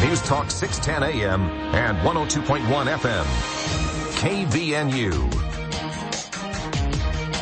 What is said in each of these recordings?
News Talk 610 AM and 102.1 FM. KVNU.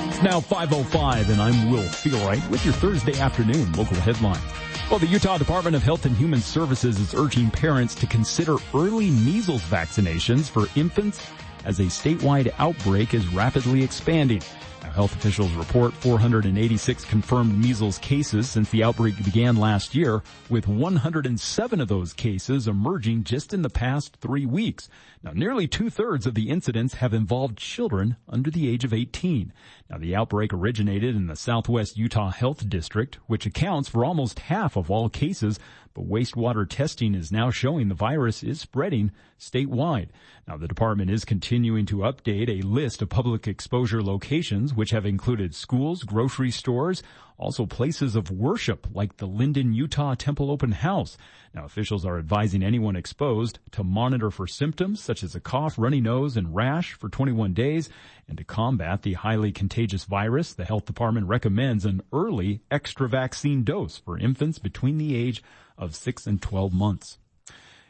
It's now 5:05, and I'm Will Feelright with your Thursday afternoon local headlines. Well, the Utah Department of Health and Human Services is urging parents to consider early measles vaccinations for infants as a statewide outbreak is rapidly expanding. Now, health officials report 486 confirmed measles cases since the outbreak began last year, with 107 of those cases emerging just in the past 3 weeks. Now, nearly two-thirds of the incidents have involved children under the age of 18. Now, the outbreak originated in the Southwest Utah Health District, which accounts for almost half of all cases, but wastewater testing is now showing the virus is spreading statewide. Now, the department is continuing to update a list of public exposure locations, which have included schools, grocery stores, also places of worship like the Linden, Utah Temple Open House. Now, officials are advising anyone exposed to monitor for symptoms such as a cough, runny nose, and rash for 21 days. And to combat the highly contagious virus, the health department recommends an early extra vaccine dose for infants between the age of 6 and 12 months.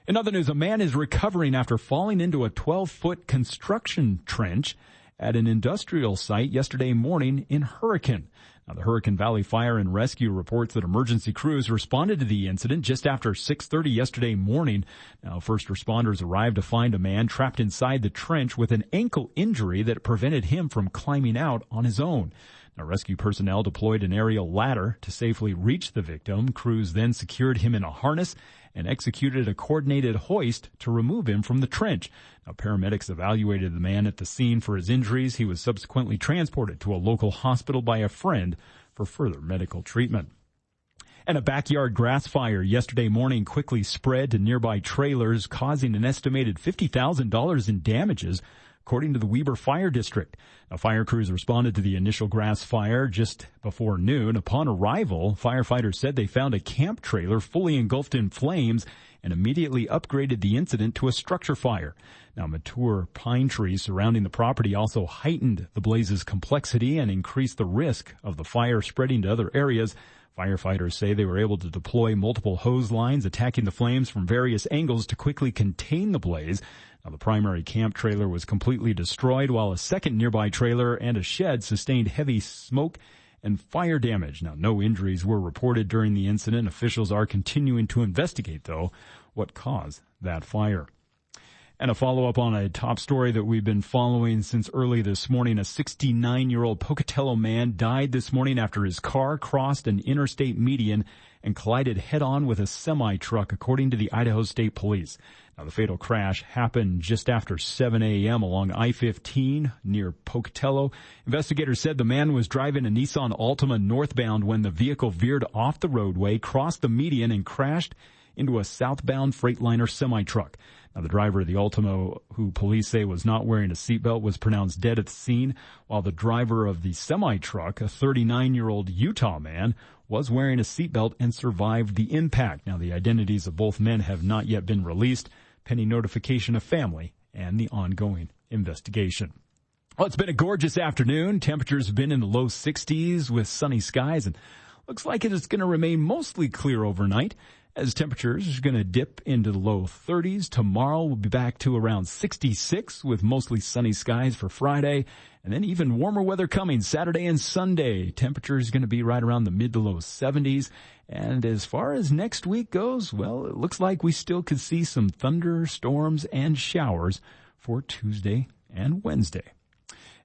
In other news, a man is recovering after falling into a 12-foot construction trench at an industrial site yesterday morning in Hurricane. Now, the Hurricane Valley Fire and Rescue reports that emergency crews responded to the incident just after 6:30 yesterday morning. Now, first responders arrived to find a man trapped inside the trench with an ankle injury that prevented him from climbing out on his own. Now, rescue personnel deployed an aerial ladder to safely reach the victim. Crews then secured him in a harness and executed a coordinated hoist to remove him from the trench. Now, paramedics evaluated the man at the scene for his injuries. He was subsequently transported to a local hospital by a friend for further medical treatment. And a backyard grass fire yesterday morning quickly spread to nearby trailers, causing an estimated $50,000 in damages, according to the Weber Fire District. Now, fire crews responded to the initial grass fire just before noon. Upon arrival, firefighters said they found a camp trailer fully engulfed in flames and immediately upgraded the incident to a structure fire. Now, mature pine trees surrounding the property also heightened the blaze's complexity and increased the risk of the fire spreading to other areas. Firefighters say they were able to deploy multiple hose lines, attacking the flames from various angles to quickly contain the blaze. Now, the primary camp trailer was completely destroyed, while a second nearby trailer and a shed sustained heavy smoke and fire damage. Now, no injuries were reported during the incident. Officials are continuing to investigate, though, what caused that fire. And a follow-up on a top story that we've been following since early this morning. A 69-year-old Pocatello man died this morning after his car crossed an interstate median and collided head-on with a semi-truck, according to the Idaho State Police. Now, the fatal crash happened just after 7 a.m. along I-15 near Pocatello. Investigators said the man was driving a Nissan Altima northbound when the vehicle veered off the roadway, crossed the median, and crashed into a southbound Freightliner semi-truck. Now, the driver of the Altima, who police say was not wearing a seatbelt, was pronounced dead at the scene, while the driver of the semi-truck, a 39-year-old Utah man, was wearing a seatbelt and survived the impact. Now, the identities of both men have not yet been released, pending notification of family and the ongoing investigation. Well, it's been a gorgeous afternoon. Temperatures have been in the low 60s with sunny skies, and looks like it is going to remain mostly clear overnight, as temperatures are going to dip into the low 30s. Tomorrow we'll be back to around 66 with mostly sunny skies for Friday, and then even warmer weather coming Saturday and Sunday. Temperatures going to be right around the mid to low 70s. And as far as next week goes, well, it looks like we still could see some thunderstorms and showers for Tuesday and Wednesday.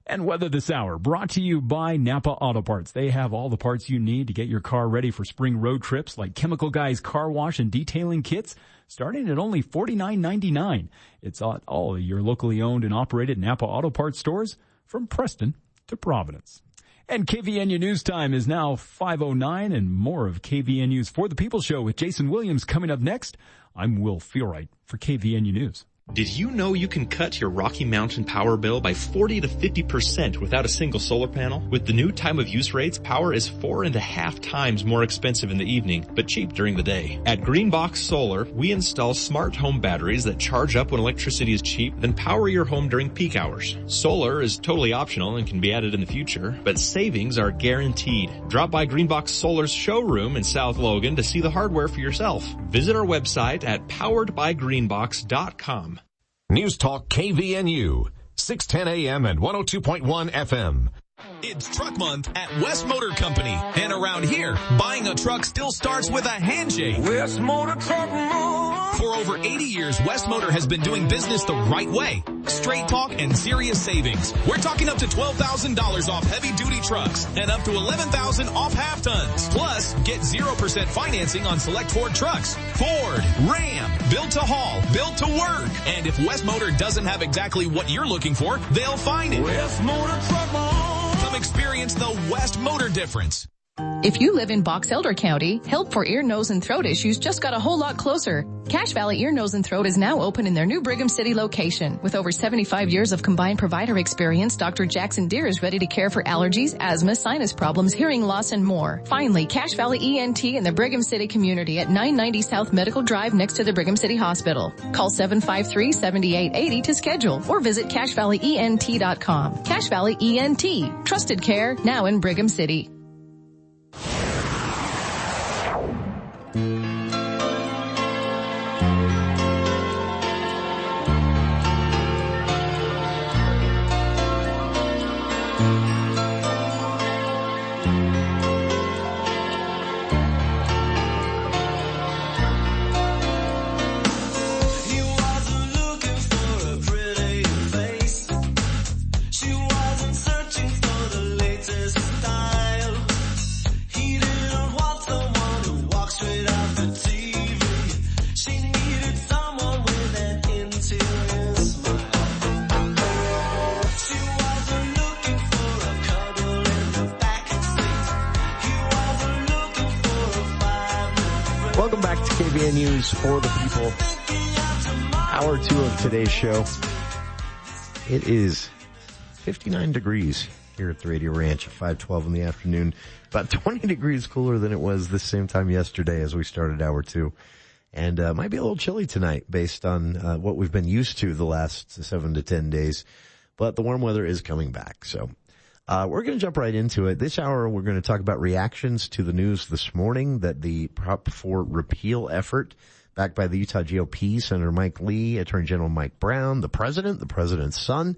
And weather this hour brought to you by Napa Auto Parts. They have all the parts you need to get your car ready for spring road trips, like Chemical Guys car wash and detailing kits, starting at only $49.99. It's at all your locally owned and operated Napa Auto Parts stores from Preston to Providence. And KVNU News Time is now 5:09, and more of KVNU's For the People show with Jason Williams coming up next. I'm Will Feelright for KVNU News. Did you know you can cut your Rocky Mountain power bill by 40 to 50% without a single solar panel? With the new time of use rates, power is 4.5 times more expensive in the evening, but cheap during the day. At Greenbox Solar, we install smart home batteries that charge up when electricity is cheap, then power your home during peak hours. Solar is totally optional and can be added in the future, but savings are guaranteed. Drop by Greenbox Solar's showroom in South Logan to see the hardware for yourself. Visit our website at poweredbygreenbox.com. News Talk KVNU, 610 AM and 102.1 FM. It's Truck Month at West Motor Company. And around here, buying a truck still starts with a handshake. West Motor Truck Month. For over 80 years, West Motor has been doing business the right way. Straight talk and serious savings. We're talking up to $12,000 off heavy-duty trucks and up to $11,000 off half-tons. Plus, get 0% financing on select Ford trucks. Ford, Ram, built to haul, built to work. And if West Motor doesn't have exactly what you're looking for, they'll find it. West Motor Truck Month. Come experience the West Motor difference. If you live in Box Elder County, help for ear, nose, and throat issues just got a whole lot closer. Cache Valley Ear, Nose, and Throat is now open in their new Brigham City location. With over 75 years of combined provider experience, Dr. Jackson Deere is ready to care for allergies, asthma, sinus problems, hearing loss, and more. Finally, Cache Valley ENT in the Brigham City community at 990 South Medical Drive next to the Brigham City Hospital. Call 753-7880 to schedule or visit CacheValleyENT.com. Cache Valley ENT. Trusted care now in Brigham City. Welcome back to KVN News for the People. Hour 2 of today's show. It is 59 degrees here at the Radio Ranch at 5:12 in the afternoon. About 20 degrees cooler than it was this same time yesterday as we started hour 2. And might be a little chilly tonight based on what we've been used to the last 7 to 10 days. But the warm weather is coming back. So we're going to jump right into it. This hour, we're going to talk about reactions to the news this morning that the Prop 4 repeal effort, backed by the Utah GOP, Senator Mike Lee, Attorney General Mike Brown, the president's son,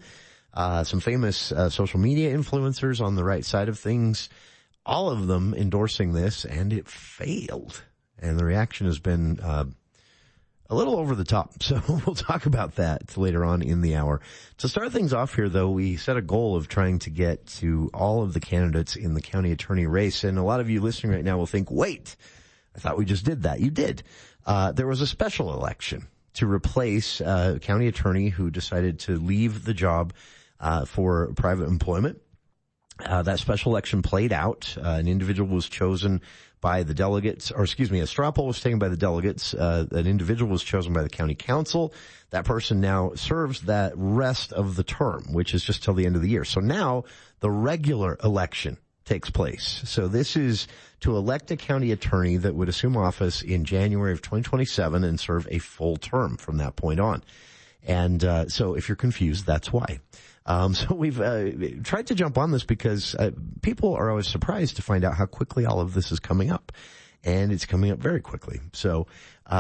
some famous social media influencers on the right side of things, all of them endorsing this, and it failed. And the reaction has been a little over the top. So we'll talk about that later on in the hour. To start things off here, though, we set a goal of trying to get to all of the candidates in the county attorney race. And a lot of you listening right now will think, wait, I thought we just did that. You did. There was a special election to replace a county attorney who decided to leave the job for private employment. That special election played out. An individual was chosen by the delegates, or excuse me, a straw poll was taken by the delegates. An individual was chosen by the county council. That person now serves that rest of the term, which is just till the end of the year. So now the regular election takes place. So this is to elect a county attorney that would assume office in January of 2027 and serve a full term from that point on. And so if you're confused, that's why. So we've tried to jump on this because people are always surprised to find out how quickly all of this is coming up. And it's coming up very quickly. So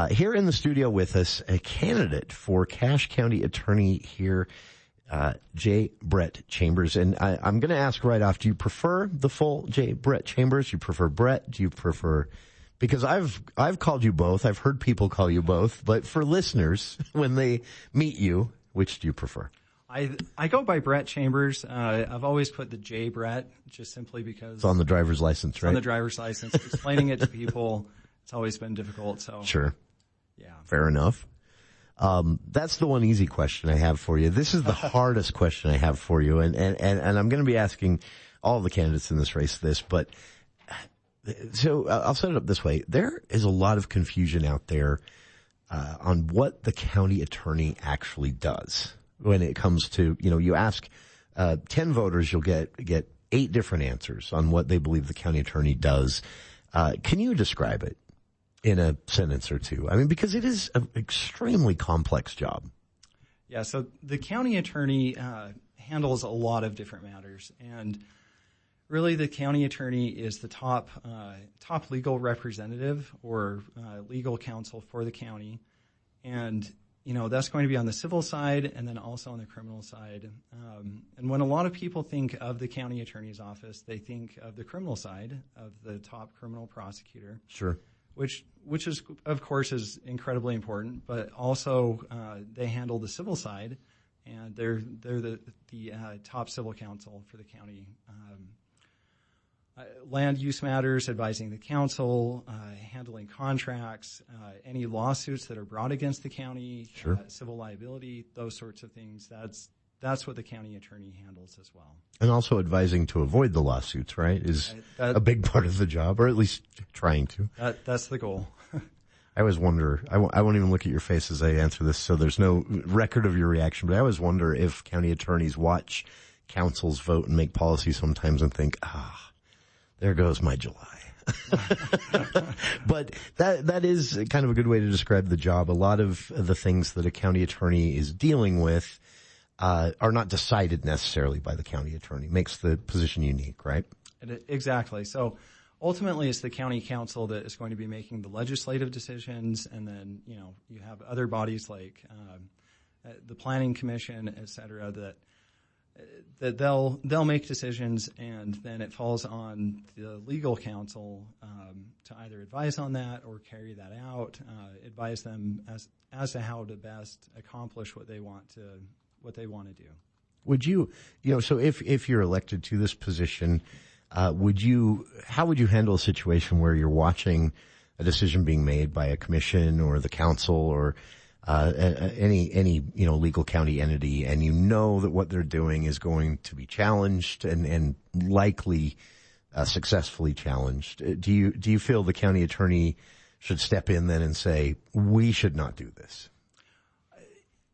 here in the studio with us, a candidate for Cache County Attorney here, J. Brett Chambers. And I'm going to ask right off, do you prefer the full J. Brett Chambers? Do you prefer Brett? Do you prefer... Because I've called you both. I've heard people call you both. But for listeners, when they meet you, which do you prefer? I go by Brett Chambers. I've always put the J. Brett just simply because it's on the driver's license, right? On the driver's license. Explaining it to people, it's always been difficult. So sure, yeah, fair enough. That's the one easy question I have for you. This is the hardest question I have for you, and I'm going to be asking all of the candidates in this race this, but so I'll set it up this way: there is a lot of confusion out there on what the county attorney actually does when it comes to, you ask 10 voters, you'll get 8 different answers on what they believe the county attorney does. Can you describe it in a sentence or two? I mean, because it is an extremely complex job. Yeah, so the county attorney handles a lot of different matters, and really the county attorney is the top legal representative or legal counsel for the county, and that's going to be on the civil side and then also on the criminal side. And when a lot of people think of the county attorney's office, they think of the criminal side of the top criminal prosecutor. Sure. Which is, of course, is incredibly important, but also they handle the civil side, and they're the top civil counsel for the county. Land use matters, advising the council, handling contracts, any lawsuits that are brought against the county, sure. Civil liability, those sorts of things. That's what the county attorney handles as well. And also advising to avoid the lawsuits, right, is a big part of the job, or at least trying to. That's the goal. I always wonder, I won't even look at your face as I answer this, so there's no record of your reaction, but I always wonder if county attorneys watch councils vote and make policy sometimes and think, there goes my July. But that is kind of a good way to describe the job. A lot of the things that a county attorney is dealing with are not decided necessarily by the county attorney. Makes the position unique, right? Exactly. So ultimately, it's the county council that is going to be making the legislative decisions, and then you have other bodies like the planning commission, et cetera, that they'll make decisions, and then it falls on the legal counsel to either advise on that or carry that out, advise them as to how to best accomplish what they want to do. Would you, so if you're elected to this position, how would you handle a situation where you're watching a decision being made by a commission or the council or any legal county entity, and that what they're doing is going to be challenged and likely successfully challenged? Do you feel the county attorney should step in then and say, we should not do this?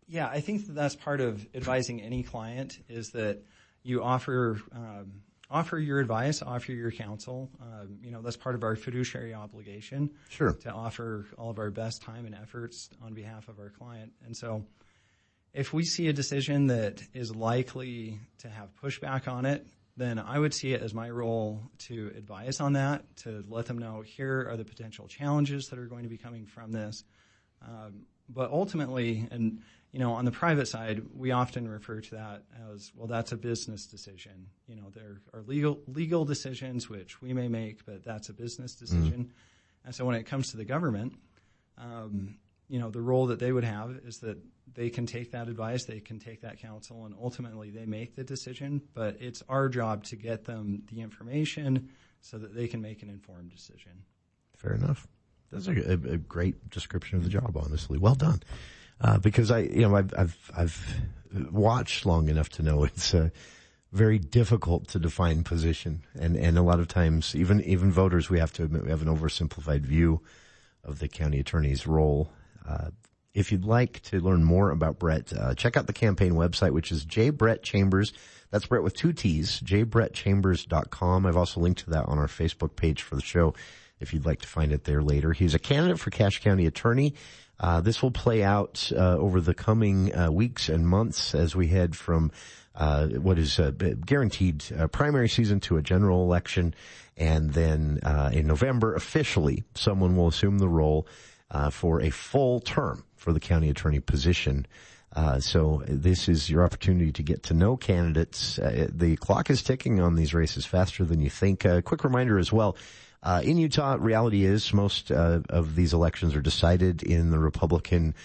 Yeah, I think that's part of advising any client, is that you offer your advice, offer your counsel. That's part of our fiduciary obligation. Sure. To offer all of our best time and efforts on behalf of our client. And so if we see a decision that is likely to have pushback on it, then I would see it as my role to advise on that, to let them know here are the potential challenges that are going to be coming from this. But ultimately, and on the private side, we often refer to that as, well, that's a business decision. There are legal decisions which we may make, but that's a business decision. Mm-hmm. And so when it comes to the government, the role that they would have is that they can take that advice, they can take that counsel, and ultimately they make the decision. But it's our job to get them the information so that they can make an informed decision. Fair enough. That's a great description of the job, honestly. Well done. Because I've watched long enough to know it's very difficult to define position, and a lot of times even voters, we have to admit, we have an oversimplified view of the county attorney's role. If you'd like to learn more about Brett, check out the campaign website, which is J. Brett Chambers. That's Brett with 2 T's, jbrettchambers.com. I've also linked to that on our Facebook page for the show if you'd like to find it there later. He's a candidate for Cache County Attorney. This will play out over the coming weeks and months as we head from what is a guaranteed primary season to a general election. And then in November, officially, someone will assume the role for a full term for the county attorney position. So this is your opportunity to get to know candidates. The clock is ticking on these races faster than you think. A quick reminder as well. In Utah, reality is most of these elections are decided in the Republican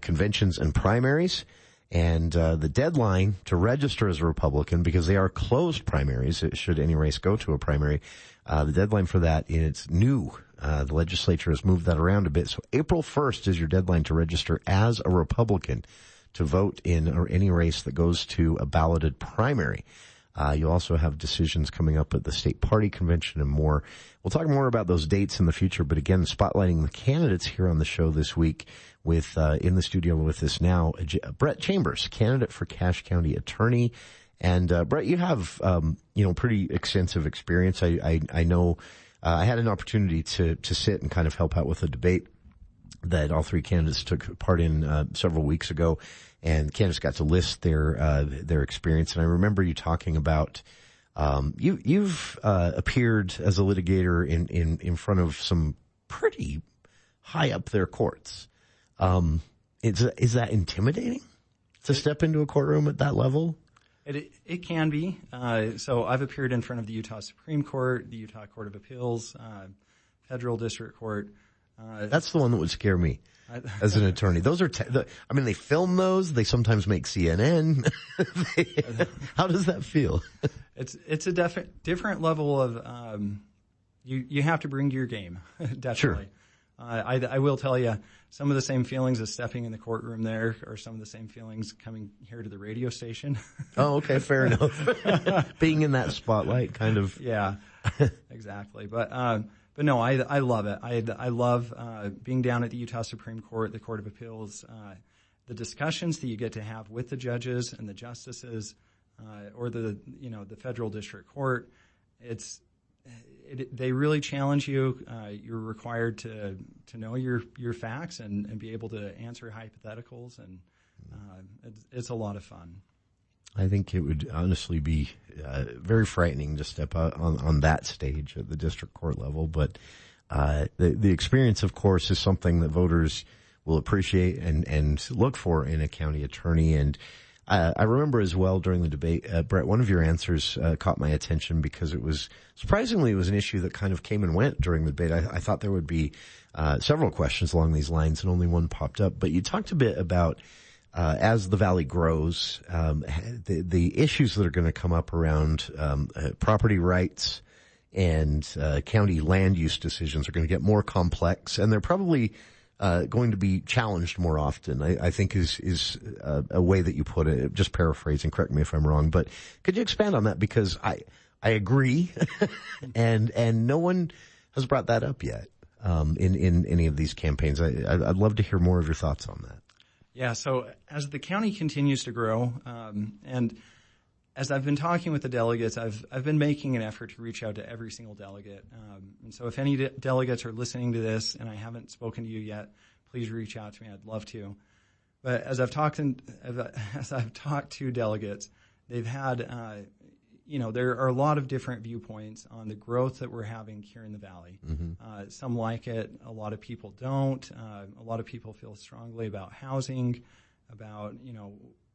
conventions and primaries. And the deadline to register as a Republican, because they are closed primaries, should any race go to a primary, the deadline for that is new. The legislature has moved that around a bit. So April 1st is your deadline to register as a Republican to vote in or any race that goes to a balloted primary. You'll also have decisions coming up at the state party convention and more. We'll talk more about those dates in the future, but again, spotlighting the candidates here on the show this week with, in the studio with us now, Brett Chambers, candidate for Cache County Attorney. And, Brett, you have, pretty extensive experience. I know, I had an opportunity to sit and kind of help out with a debate that all three candidates took part in, several weeks ago. And candidates got to list their experience. And I remember you talking about, you've appeared as a litigator in front of some pretty high up there courts. Is that intimidating to step into a courtroom at that level? It can be. So I've appeared in front of the Utah Supreme Court, the Utah Court of Appeals, Federal District Court. That's the one that would scare me as an attorney. Those are, they film those. They sometimes make CNN. How does that feel? It's a different level of, you have to bring your game, definitely. Sure. I will tell you, some of the same feelings as stepping in the courtroom there are some of the same feelings coming here to the radio station. Oh, okay, fair enough. Being in that spotlight, kind of. Yeah, exactly. But no, I love it. I love being down at the Utah Supreme Court, the Court of Appeals, the discussions that you get to have with the judges and the justices, or the Federal District Court. They really challenge you. You're required to know your facts and be able to answer hypotheticals, and it's a lot of fun. I think it would honestly be very frightening to step out on that stage at the district court level. But the experience, of course, is something that voters will appreciate and look for in a county attorney. And I remember as well during the debate, Brett, one of your answers caught my attention because it was an issue that kind of came and went during the debate. I thought there would be several questions along these lines, and only one popped up. But you talked a bit about as the valley grows, the issues that are going to come up around property rights and county land use decisions are going to get more complex, and they're probably going to be challenged more often, I think is a way that you put it. Just paraphrasing, correct me if I'm wrong, but could you expand on that? Because I agree, and no one has brought that up yet in any of these campaigns. I'd love to hear more of your thoughts on that. Yeah, so as the county continues to grow, and as I've been talking with the delegates, I've been making an effort to reach out to every single delegate. And so if any delegates are listening to this and I haven't spoken to you yet, please reach out to me. I'd love to. But as I've talked to delegates, they've had, there are a lot of different viewpoints on the growth that we're having here in the valley. Mm-hmm. Some like it, a lot of people don't. A lot of people feel strongly about housing, about,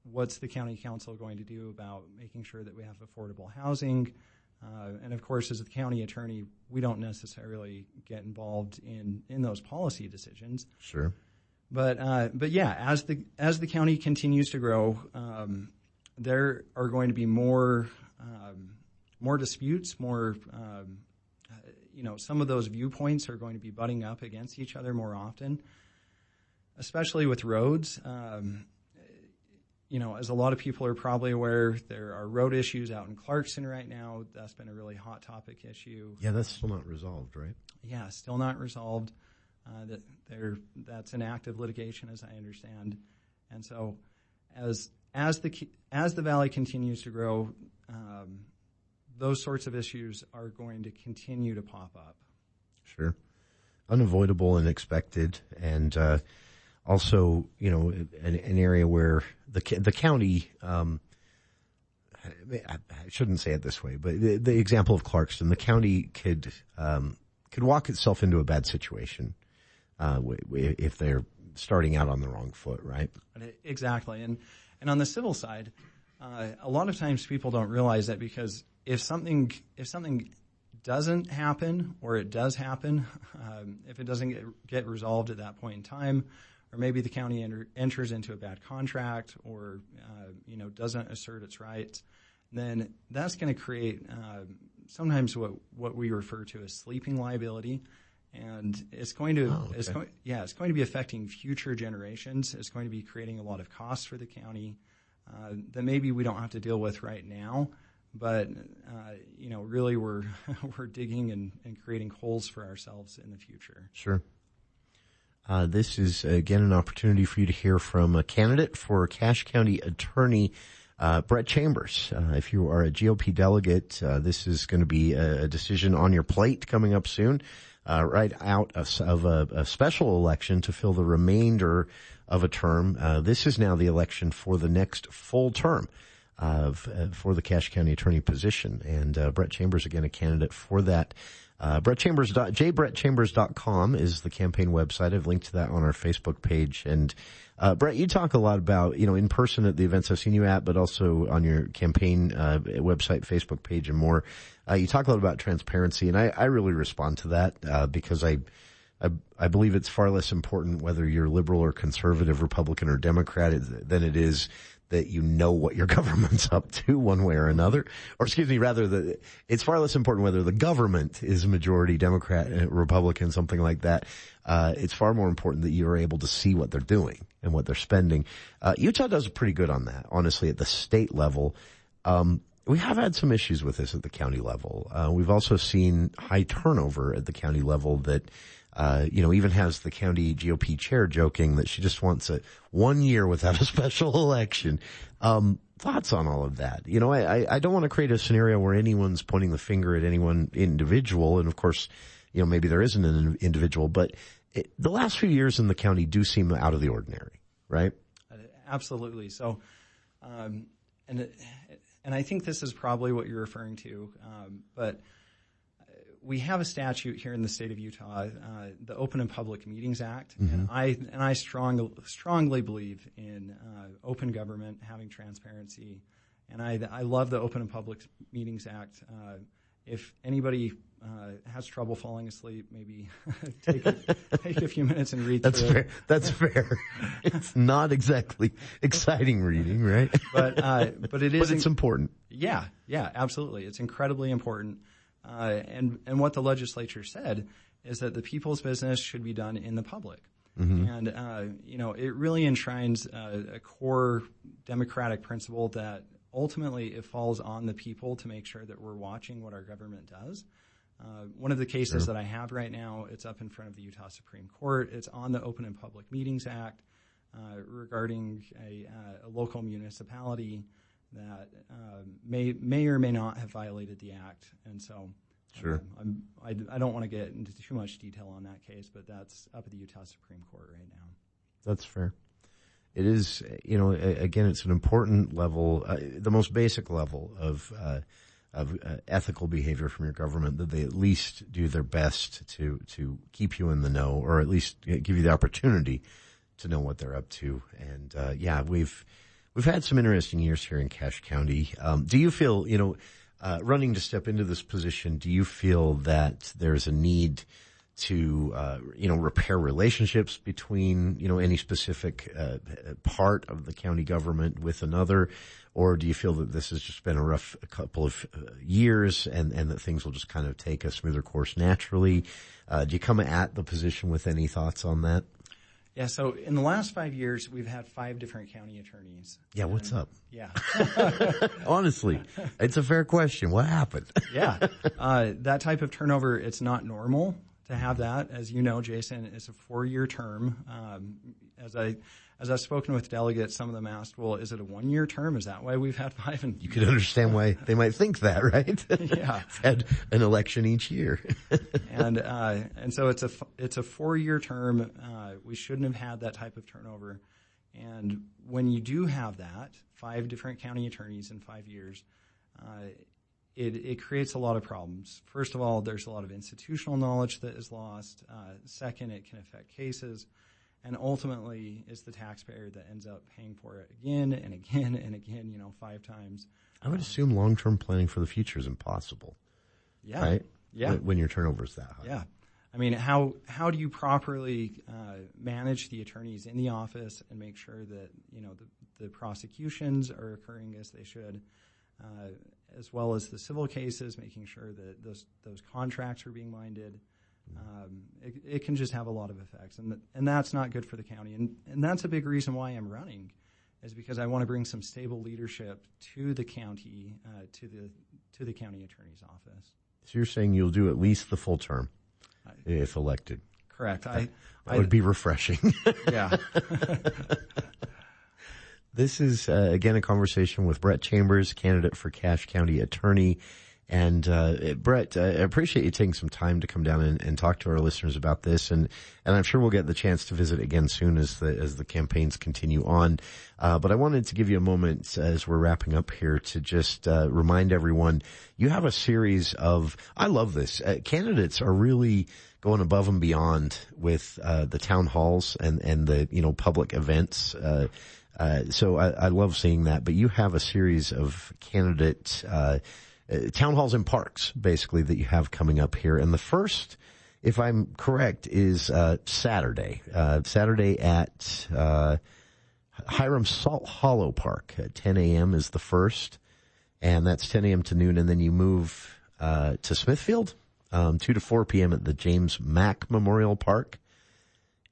what's the county council going to do about making sure that we have affordable housing? And of course, as the county attorney, we don't necessarily get involved in those policy decisions. Sure. But yeah, as the county continues to grow, there are going to be more disputes, some of those viewpoints are going to be butting up against each other more often, especially with roads. As a lot of people are probably aware, there are road issues out in Clarkson right now. That's been a really hot topic issue. Yeah, that's still not resolved, right? Yeah, still not resolved. That's an active litigation, as I understand. And so, as the valley continues to grow, those sorts of issues are going to continue to pop up. Sure, unavoidable and expected, and also, an area where the county, I shouldn't say it this way, but the example of Clarkston, the county could walk itself into a bad situation, if they're starting out on the wrong foot, right? Exactly. And on the civil side, a lot of times people don't realize that, because if something doesn't happen, or it does happen, if it doesn't get resolved at that point in time, or maybe the county enters into a bad contract, or doesn't assert its rights, then that's going to create sometimes what we refer to as sleeping liability, and it's going to it's going to be affecting future generations. It's going to be creating a lot of costs for the county that maybe we don't have to deal with right now, but really we're digging and creating holes for ourselves in the future. Sure. This is, again, an opportunity for you to hear from a candidate for Cache County Attorney, Brett Chambers. If you are a GOP delegate, this is going to be a decision on your plate coming up soon, right out of a special election to fill the remainder of a term. This is now the election for the next full term for the Cache County Attorney position. And Brett Chambers, again, a candidate for that. JBrettChambers.com is the campaign website. I've linked to that on our Facebook page. And Brett, you talk a lot about, in person at the events I've seen you at, but also on your campaign website, Facebook page, and more. You talk a lot about transparency, and I really respond to that because I believe it's far less important whether you're liberal or conservative, Republican or Democrat than it is that you know what your government's up to one way or another. Or excuse me, rather, it's far less important whether the government is majority Democrat, Republican, something like that. It's far more important that you're able to see what they're doing and what they're spending. Utah does pretty good on that, honestly, at the state level. We have had some issues with this at the county level. We've also seen high turnover at the county level that even has the county GOP chair joking that she just wants 1 year without a special election. Thoughts on all of that? I don't want to create a scenario where anyone's pointing the finger at anyone individual. And of course, maybe there isn't an individual, but the last few years in the county do seem out of the ordinary, right? Absolutely. So, and I think this is probably what you're referring to, but we have a statute here in the state of Utah, the Open and Public Meetings Act, mm-hmm. and I strongly believe in open government, having transparency, and I love the Open and Public Meetings Act. If anybody has trouble falling asleep, maybe take a few minutes and read through it. That's fair. It's not exactly exciting reading, right? But it is. But it's important. Yeah, absolutely. It's incredibly important. And what the legislature said is that the people's business should be done in the public. Mm-hmm. And, it really enshrines a core democratic principle that ultimately it falls on the people to make sure that we're watching what our government does. One of the cases that I have right now, it's up in front of the Utah Supreme Court. It's on the Open and Public Meetings Act regarding a local municipality that may or may not have violated the act. And so sure. I don't want to get into too much detail on that case, but that's up at the Utah Supreme Court right now. That's fair. It is, again, it's an important level, the most basic level of ethical behavior from your government, that they at least do their best to keep you in the know, or at least give you the opportunity to know what they're up to. And we've had some interesting years here in Cache County. Do you feel, running to step into this position, do you feel that there's a need to, repair relationships between, any specific part of the county government with another? Or do you feel that this has just been a rough couple of years and that things will just kind of take a smoother course naturally? Do you come at the position with any thoughts on that? Yeah, so in the last 5 years, we've had 5 different county attorneys. Yeah, what's up? Yeah. Honestly, it's a fair question. What happened? Yeah. That type of turnover, it's not normal to have that. As you know, Jason, it's a 4-year term. As I've spoken with delegates, some of them asked, well, is it a 1-year term? Is that why we've had 5? And you could understand why they might think that, right? Yeah. Had an election each year. And so it's a 4-year term. We shouldn't have had that type of turnover. And when you do have that, 5 different county attorneys in 5 years, it creates a lot of problems. First of all, there's a lot of institutional knowledge that is lost. Second, it can affect cases. And ultimately, it's the taxpayer that ends up paying for it again and again and again, 5 times. I would assume long-term planning for the future is impossible. Yeah. Right? Yeah. When your turnover is that high. Yeah. I mean, how do you properly manage the attorneys in the office and make sure that, the prosecutions are occurring as they should, as well as the civil cases, making sure that those contracts are being minded. It can just have a lot of effects, and that's not good for the county. And that's a big reason why I'm running, is because I want to bring some stable leadership to the county, to the county attorney's office. So you're saying you'll do at least the full term if elected? Correct. That would be refreshing. Yeah. This is, again, a conversation with Brett Chambers, candidate for Cache County Attorney. And Brett, I appreciate you taking some time to come down and talk to our listeners about this. And I'm sure we'll get the chance to visit again soon as the campaigns continue on. But I wanted to give you a moment as we're wrapping up here to just remind everyone, you have a series of, I love this, candidates are really going above and beyond with the town halls and the, public events. So I love seeing that. But you have a series of candidate town halls and parks, basically, that you have coming up here. And the first, if I'm correct, is Saturday. Saturday at Hiram Salt Hollow Park at 10 a.m. is the first. And that's 10 a.m. to noon. And then you move to Smithfield, 2 to 4 p.m. at the James Mack Memorial Park.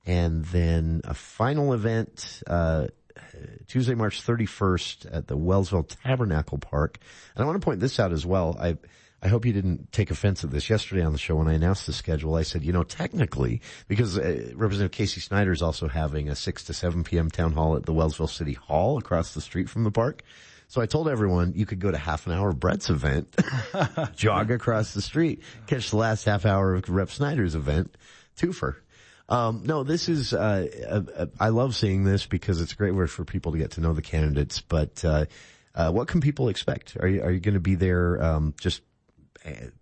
And then a final event Tuesday, March 31st at the Wellsville Tabernacle Park. And I want to point this out as well. I hope you didn't take offense at this. Yesterday on the show when I announced the schedule, I said, technically, because Representative Casey Snyder is also having a 6 to 7 p.m. town hall at the Wellsville City Hall across the street from the park. So I told everyone you could go to half an hour of Brett's event, jog across the street, catch the last half hour of Rep Snyder's event, twofer. No, this is, I love seeing this because it's a great way for people to get to know the candidates. But, what can people expect? Are you going to be there, just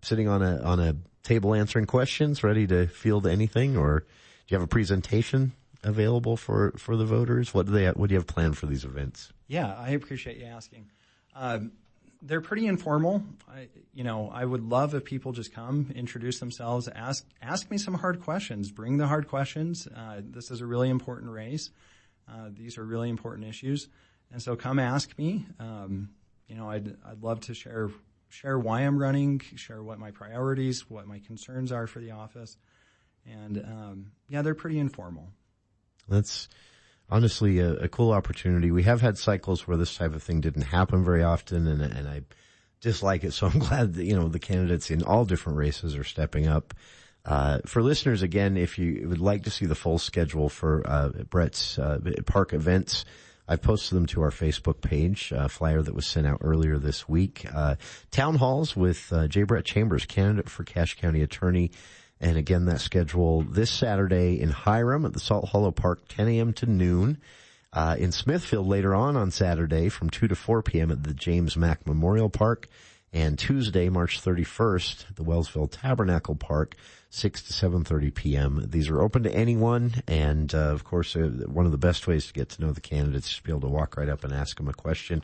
sitting on a table answering questions, ready to field anything? Or do you have a presentation available for the voters? What do you have planned for these events? Yeah, I appreciate you asking. They're pretty informal. I would love if people just come, introduce themselves, ask me some hard questions. Bring the hard questions. This is a really important race. These are really important issues, and so come ask me. I'd love to share why I'm running, share what my priorities, what my concerns are for the office, and they're pretty informal. That's honestly a cool opportunity. We have had cycles where this type of thing didn't happen very often, and I dislike it. So I'm glad that, the candidates in all different races are stepping up. For listeners, again, if you would like to see the full schedule for Brett's park events, I've posted them to our Facebook page, a flyer that was sent out earlier this week. Town halls with J. Brett Chambers, candidate for Cache County Attorney. And again, that schedule this Saturday in Hiram at the Salt Hollow Park, 10 a.m. to noon. In Smithfield later on Saturday from 2 to 4 p.m. at the James Mack Memorial Park. And Tuesday, March 31st, at the Wellsville Tabernacle Park, 6 to 7:30 p.m. These are open to anyone. And, of course, one of the best ways to get to know the candidates is to be able to walk right up and ask them a question.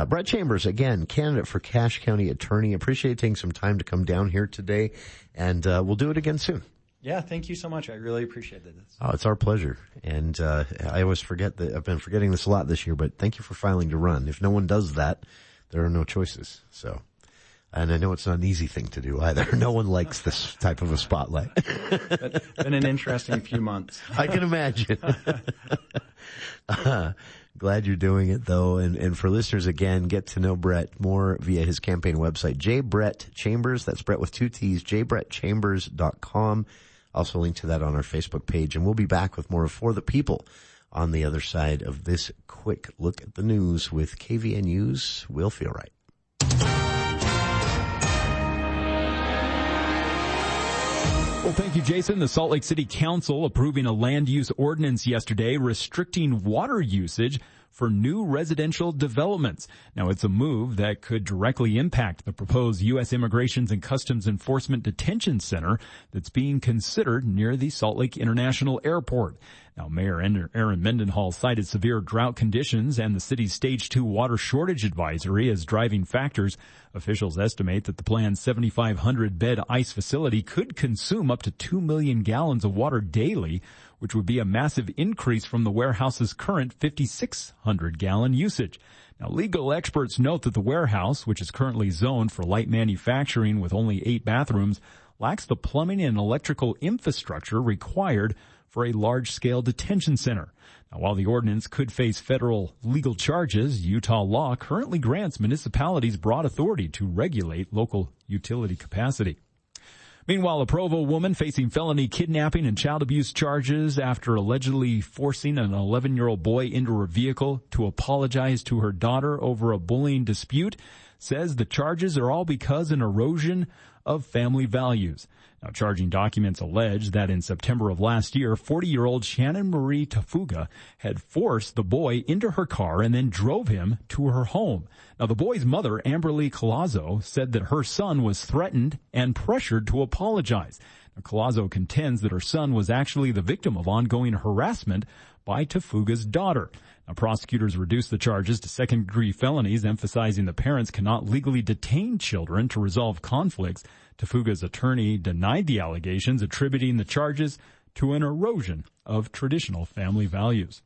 Brett Chambers, again, candidate for Cache County Attorney. Appreciate taking some time to come down here today, and we'll do it again soon. Yeah, thank you so much. I really appreciated this. Oh, it's our pleasure. And I always forget that I've been forgetting this a lot this year, but thank you for filing to run. If no one does that, there are no choices. So, and I know it's not an easy thing to do either. No one likes this type of a spotlight. Been an interesting few months. I can imagine. Glad you're doing it, though. And for listeners, again, get to know Brett more via his campaign website, J. Brett Chambers. That's Brett with 2 T's, jbrettchambers.com. Also link to that on our Facebook page. And we'll be back with more of For the People on the other side of this quick look at the news with KVNU's Will Feel Right. Well, thank you, Jason. The Salt Lake City Council approving a land use ordinance yesterday restricting water usage for new residential developments. Now, it's a move that could directly impact the proposed U.S. Immigrations and Customs Enforcement Detention Center that's being considered near the Salt Lake International Airport. Now, Mayor Aaron Mendenhall cited severe drought conditions and the city's Stage 2 water shortage advisory as driving factors. Officials estimate that the planned 7,500-bed ICE facility could consume up to 2 million gallons of water daily, which would be a massive increase from the warehouse's current 5,600-gallon usage. Now, legal experts note that the warehouse, which is currently zoned for light manufacturing with only 8 bathrooms, lacks the plumbing and electrical infrastructure required for a large-scale detention center. Now, while the ordinance could face federal legal charges, Utah law currently grants municipalities broad authority to regulate local utility capacity. Meanwhile, a Provo woman facing felony kidnapping and child abuse charges after allegedly forcing an 11-year-old boy into her vehicle to apologize to her daughter over a bullying dispute says the charges are all because an erosion of family values. Now, charging documents allege that in September of last year, 40-year-old Shannon Marie Tafuga had forced the boy into her car and then drove him to her home. Now, the boy's mother, Amberly Colazo, said that her son was threatened and pressured to apologize. Now, Colazo contends that her son was actually the victim of ongoing harassment by Tafuga's daughter. Now, prosecutors reduced the charges to second-degree felonies, emphasizing the parents cannot legally detain children to resolve conflicts. Tafuga's attorney denied the allegations, attributing the charges to an erosion of traditional family values.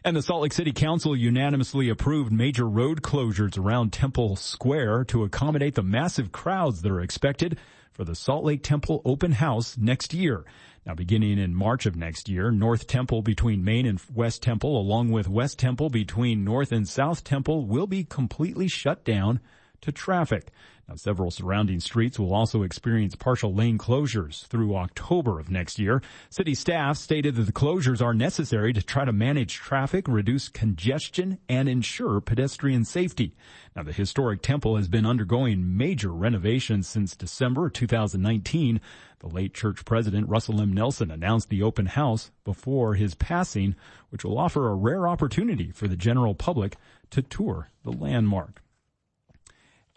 And the Salt Lake City Council unanimously approved major road closures around Temple Square to accommodate the massive crowds that are expected for the Salt Lake Temple Open House next year. Now, beginning in March of next year, North Temple between Main and West Temple, along with West Temple between North and South Temple, will be completely shut down to traffic. Now, several surrounding streets will also experience partial lane closures through October of next year. City staff stated that the closures are necessary to try to manage traffic, reduce congestion, and ensure pedestrian safety. Now, the historic temple has been undergoing major renovations since December 2019. The late church president, Russell M. Nelson, announced the open house before his passing, which will offer a rare opportunity for the general public to tour the landmark.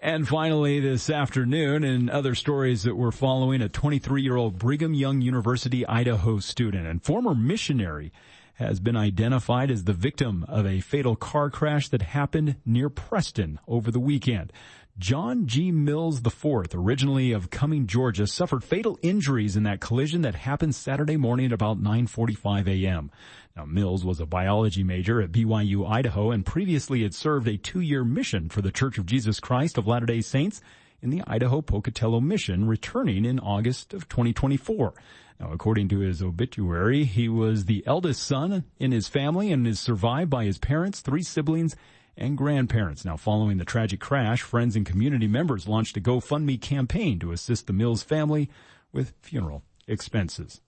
And finally, this afternoon, in other stories that we're following, a 23-year-old Brigham Young University, Idaho student and former missionary has been identified as the victim of a fatal car crash that happened near Preston over the weekend. John G. Mills IV, originally of Cumming, Georgia, suffered fatal injuries in that collision that happened Saturday morning at about 9:45 a.m. Now, Mills was a biology major at BYU, Idaho, and previously had served a 2-year mission for the Church of Jesus Christ of Latter-day Saints in the Idaho Pocatello Mission, returning in August of 2024. Now, according to his obituary, he was the eldest son in his family and is survived by his parents, 3 siblings, and grandparents. Now, following the tragic crash, friends and community members launched a GoFundMe campaign to assist the Mills family with funeral expenses.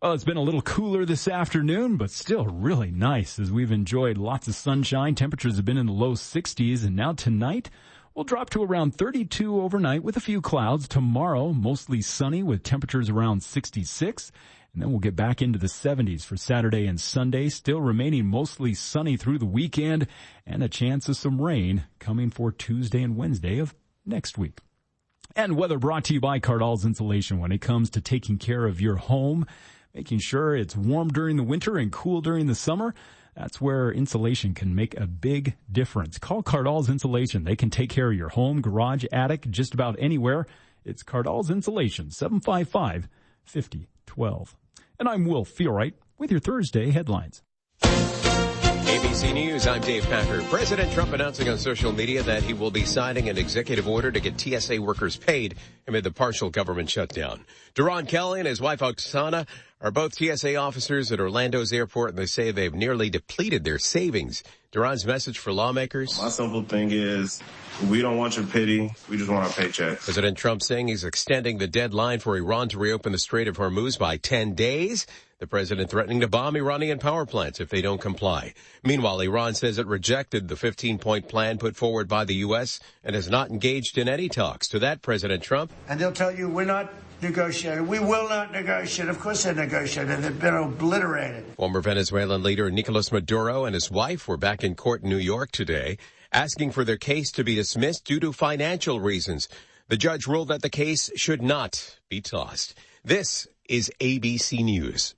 Well, it's been a little cooler this afternoon, but still really nice as we've enjoyed lots of sunshine. Temperatures have been in the low 60s, and now tonight we'll drop to around 32 overnight with a few clouds. Tomorrow, mostly sunny with temperatures around 66. And then we'll get back into the 70s for Saturday and Sunday, still remaining mostly sunny through the weekend, and a chance of some rain coming for Tuesday and Wednesday of next week. And weather brought to you by Cardall's Insulation. When it comes to taking care of your home, making sure it's warm during the winter and cool during the summer, that's where insulation can make a big difference. Call Cardall's Insulation. They can take care of your home, garage, attic, just about anywhere. It's Cardall's Insulation, 755-5012. And I'm Will Feelright with your Thursday headlines. ABC News, I'm Dave Packer. President Trump announcing on social media that he will be signing an executive order to get TSA workers paid amid the partial government shutdown. Deron Kelly and his wife Oksana are both TSA officers at Orlando's airport, and they say they've nearly depleted their savings. Deron's message for lawmakers: my simple thing is, we don't want your pity. We just want our paycheck. President Trump saying he's extending the deadline for Iran to reopen the Strait of Hormuz by 10 days. The president threatening to bomb Iranian power plants if they don't comply. Meanwhile, Iran says it rejected the 15-point plan put forward by the U.S. and has not engaged in any talks. To that, President Trump: and they'll tell you we're not negotiating. We will not negotiate. Of course they negotiated. They've been obliterated. Former Venezuelan leader Nicolas Maduro and his wife were back in court in New York today, asking for their case to be dismissed due to financial reasons. The judge ruled that the case should not be tossed. This is ABC News.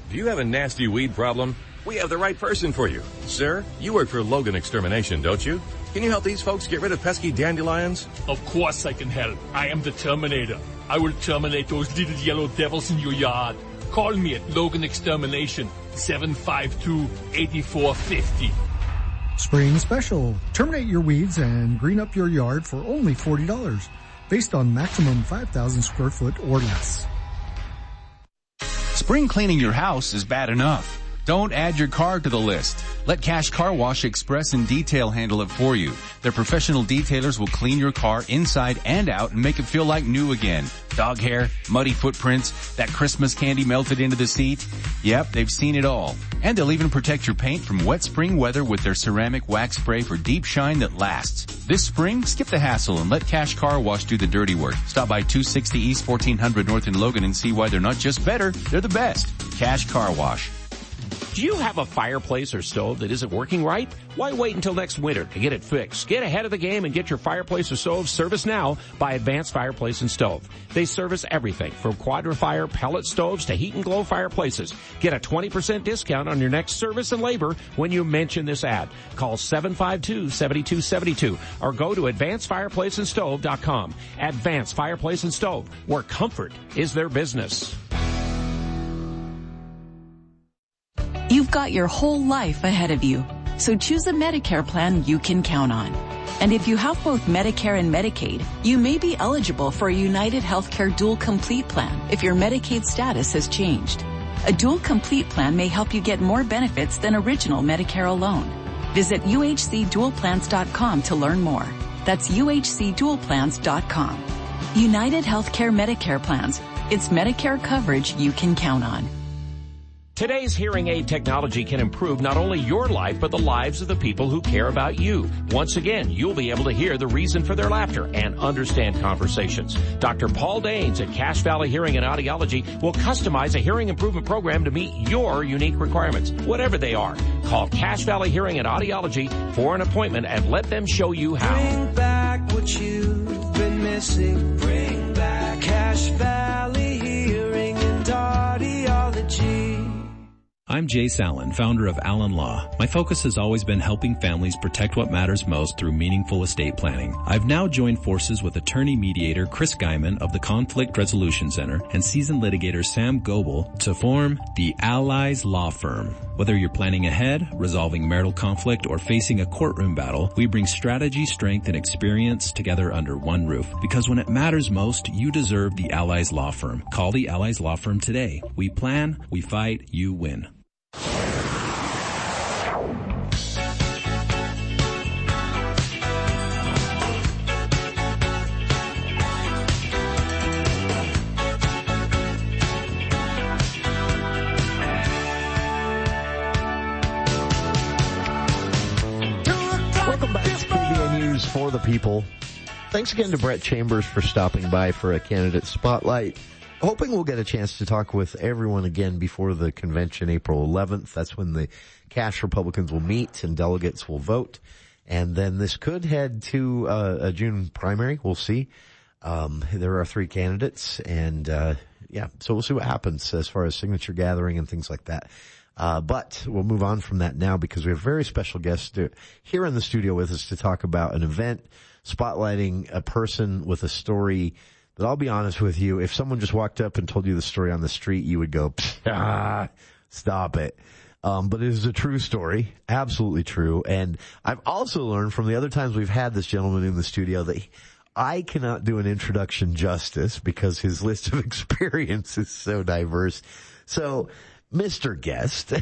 Do you have a nasty weed problem? We have the right person for you. Sir, you work for Logan Extermination, don't you? Can you help these folks get rid of pesky dandelions? Of course I can help. I am the Terminator. I will terminate those little yellow devils in your yard. Call me at Logan Extermination, 752-8450. Spring special. Terminate your weeds and green up your yard for only $40. based on maximum 5,000 square foot or less. Spring cleaning your house is bad enough. Don't add your car to the list. Let Cash Car Wash Express and Detail handle it for you. Their professional detailers will clean your car inside and out and make it feel like new again. Dog hair, muddy footprints, that Christmas candy melted into the seat. Yep, they've seen it all. And they'll even protect your paint from wet spring weather with their ceramic wax spray for deep shine that lasts. This spring, skip the hassle and let Cash Car Wash do the dirty work. Stop by 260 East 1400 North in Logan and see why they're not just better, they're the best. Cash Car Wash. Do you have a fireplace or stove that isn't working right? Why wait until next winter to get it fixed? Get ahead of the game and get your fireplace or stove serviced now by Advanced Fireplace and Stove. They service everything from Quadra-Fire pellet stoves to heat and glow fireplaces. Get a 20% discount on your next service and labor when you mention this ad. Call 752-7272 or go to advancedfireplaceandstove.com. Advanced Fireplace and Stove, where comfort is their business. You've got your whole life ahead of you, so choose a Medicare plan you can count on. And if you have both Medicare and Medicaid, you may be eligible for a United Healthcare Dual Complete plan if your Medicaid status has changed. A Dual Complete plan may help you get more benefits than original Medicare alone. Visit uhcdualplans.com to learn more. That's uhcdualplans.com. United Healthcare Medicare plans. It's Medicare coverage you can count on. Today's hearing aid technology can improve not only your life, but the lives of the people who care about you. Once again, you'll be able to hear the reason for their laughter and understand conversations. Dr. Paul Daines at Cache Valley Hearing and Audiology will customize a hearing improvement program to meet your unique requirements, whatever they are. Call Cache Valley Hearing and Audiology for an appointment and let them show you how. Bring back what you've been missing. Bring back Cache Valley Hearing and Audiology. I'm Jace Allen, founder of Allen Law. My focus has always been helping families protect what matters most through meaningful estate planning. I've now joined forces with attorney mediator Chris Guyman of the Conflict Resolution Center and seasoned litigator Sam Goebel to form the Allies Law Firm. Whether you're planning ahead, resolving marital conflict, or facing a courtroom battle, we bring strategy, strength, and experience together under one roof. Because when it matters most, you deserve the Allies Law Firm. Call the Allies Law Firm today. We plan, we fight, you win. Welcome back to KVN News for the People. Thanks again to Brett Chambers for stopping by for a candidate spotlight. Hoping we'll get a chance to talk with everyone again before the convention, April 11th. That's when the Cache Republicans will meet and delegates will vote. And then this could head to a June primary. We'll see. There are 3 candidates and, so we'll see what happens as far as signature gathering and things like that. But we'll move on from that now because we have a very special guest here in the studio with us to talk about an event spotlighting a person with a story that I'll be honest with you, if someone just walked up and told you the story on the street, you would go, stop it. But it is a true story, absolutely true. And I've also learned from the other times we've had this gentleman in the studio that I cannot do an introduction justice because his list of experience is so diverse. So, Mr. Guest,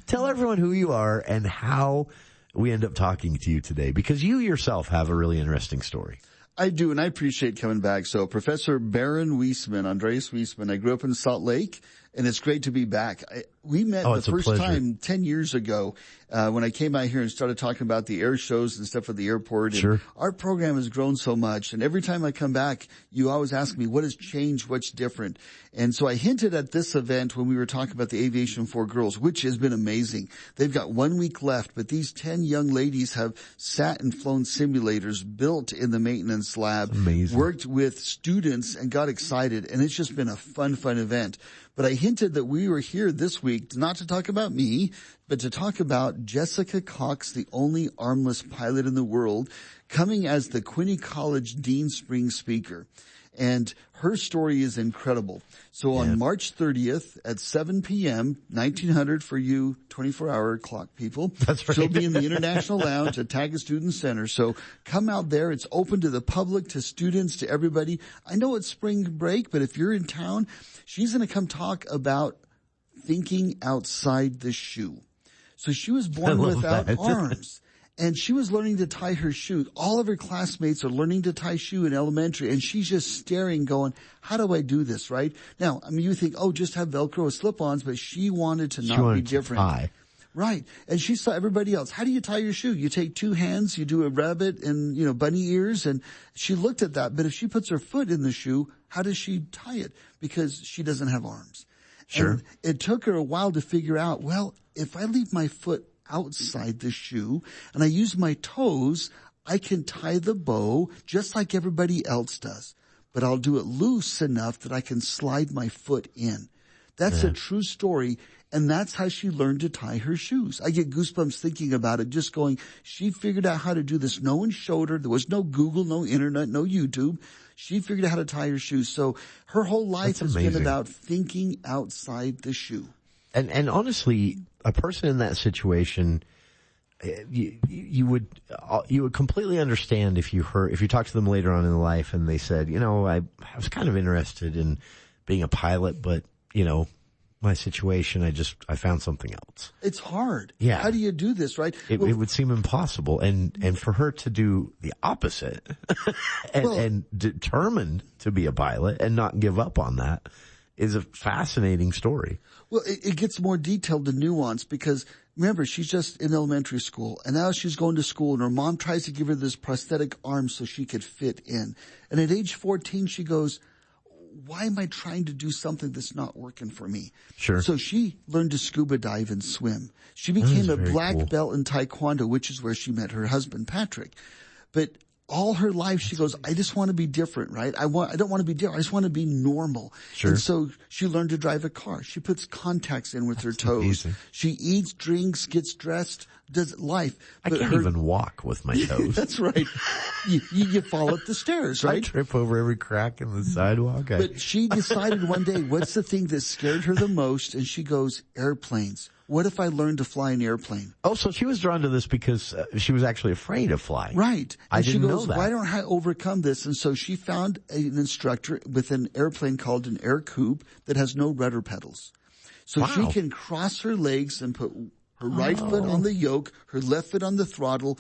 tell everyone who you are and how we end up talking to you today, because you yourself have a really interesting story. I do, and I appreciate coming back. So Professor Baron Wesemann, Andreas Wesemann, I grew up in Salt Lake, and it's great to be back. We met the first time 10 years ago when I came out here and started talking about the air shows and stuff at the airport. Sure. And our program has grown so much, and every time I come back, you always ask me, what has changed, what's different? And so I hinted at this event when we were talking about the Aviation for Girls, which has been amazing. They've got 1 week left, but these 10 young ladies have sat and flown simulators built in the maintenance lab, worked with students and got excited, and it's just been a fun event. But I hinted that we were here this week not to talk about me, but to talk about Jessica Cox, the only armless pilot in the world, coming as the Quinney College Dean Spring speaker. And her story is incredible. So on March 30th at 7 p.m., 1900 for you 24-hour clock people. That's right. She'll be in the International Lounge at Taga Student Center. So come out there. It's open to the public, to students, to everybody. I know it's spring break, but if you're in town, she's going to come talk about thinking outside the shoe. So she was born without arms. And she was learning to tie her shoe. All of her classmates are learning to tie shoe in elementary, and she's just staring going, how do I do this, right? Now, I mean, you think, oh, just have Velcro or slip-ons, but she wanted to not be different. Tie. Right. And she saw everybody else. How do you tie your shoe? You take two hands, you do a rabbit and, bunny ears, and she looked at that. But if she puts her foot in the shoe, how does she tie it? Because she doesn't have arms. Sure. And it took her a while to figure out, well, if I leave my foot outside the shoe and I use my toes, I can tie the bow just like everybody else does, but I'll do it loose enough that I can slide my foot in. That's a true story. And that's how she learned to tie her shoes. I get goosebumps thinking about it, just going, she figured out how to do this. No one showed her. There was no Google, no internet, no YouTube. She figured out how to tie her shoes. So her whole life has been about thinking outside the shoe. And honestly, a person in that situation, you would completely understand if you talked to them later on in life and they said, I was kind of interested in being a pilot, but my situation, I found something else. It's hard. Yeah. How do you do this, right? It would seem impossible. And for her to do the opposite and determined to be a pilot and not give up on that is a fascinating story. Well, it gets more detailed and nuanced because remember, she's just in elementary school and now she's going to school and her mom tries to give her this prosthetic arm so she could fit in. And at age 14, she goes, why am I trying to do something that's not working for me? Sure. So she learned to scuba dive and swim. She became a black belt in Taekwondo, which is where she met her husband, Patrick. But all her life, she goes, I just want to be different, right? I don't want to be different. I just want to be normal. Sure. And so she learned to drive a car. She puts contacts in with her toes. Amazing. She eats, drinks, gets dressed, does life. I can't even walk with my toes. That's right. You fall up the stairs, right? I trip over every crack in the sidewalk. But she decided one day, what's the thing that scared her the most? And she goes, airplanes. What if I learned to fly an airplane? Oh, so she was drawn to this because she was actually afraid of flying. Right. I didn't know that. Why don't I overcome this? And so she found an instructor with an airplane called an air coupe that has no rudder pedals. So she can cross her legs and put her right foot on the yoke, her left foot on the throttle.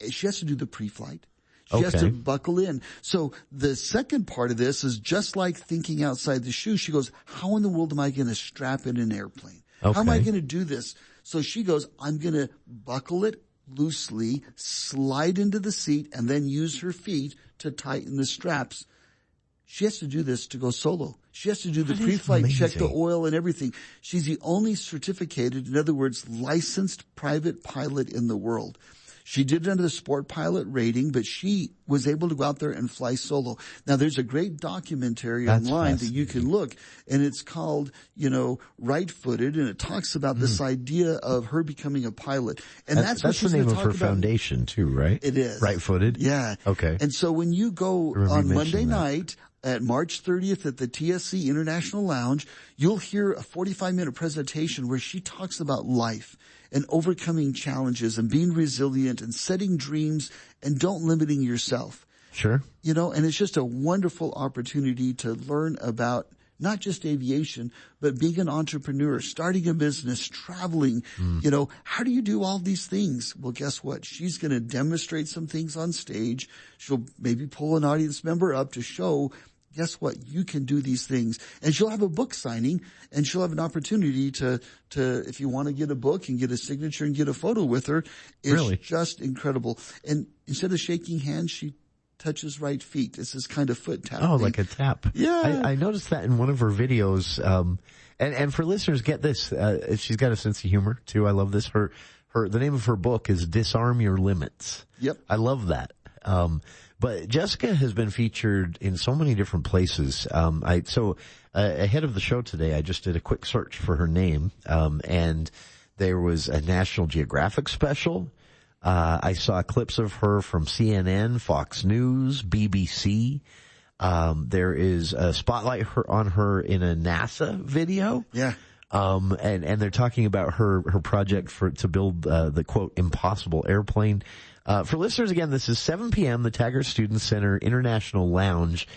She has to do the pre-flight. She has to buckle in. So the second part of this is just like thinking outside the shoe. She goes, how in the world am I going to strap in an airplane? How am I going to do this? So she goes, I'm going to buckle it loosely, slide into the seat, and then use her feet to tighten the straps. She has to do this to go solo. She has to do the pre-flight, check the oil and everything. She's the only certificated, in other words, licensed private pilot in the world. She did it under the sport pilot rating, but she was able to go out there and fly solo. Now, there's a great documentary online that you can look, and it's called, Right-Footed, and it talks about this idea of her becoming a pilot. And that's what she's the name going to of talk her about. foundation, too, right? It is. Right-Footed? Yeah. Okay. And so when you go on Monday night at March 30th at the TSC International Lounge, you'll hear a 45-minute presentation where she talks about life and overcoming challenges and being resilient and setting dreams and don't limiting yourself. Sure. And it's just a wonderful opportunity to learn about not just aviation, but being an entrepreneur, starting a business, traveling. How do you do all these things? Well, guess what? She's going to demonstrate some things on stage. She'll maybe pull an audience member up to show, guess what? You can do these things. And she'll have a book signing and she'll have an opportunity to, if you want to get a book and get a signature and get a photo with her, it's just incredible. And instead of shaking hands, she touches right feet. It's this kind of foot tap. Oh, like a tap. Yeah. I noticed that in one of her videos. And for listeners, get this. She's got a sense of humor too. I love this. The name of her book is Disarm Your Limits. Yep. I love that. But Jessica has been featured in so many different places. Ahead of the show today, I just did a quick search for her name, and there was a National Geographic special. I saw clips of her from CNN, Fox News, BBC. There is a spotlight on her in a NASA video. Yeah. And they're talking about her project to build, the quote, impossible airplane. For listeners, again, this is 7 p.m., the Taggart Student Center International Lounge.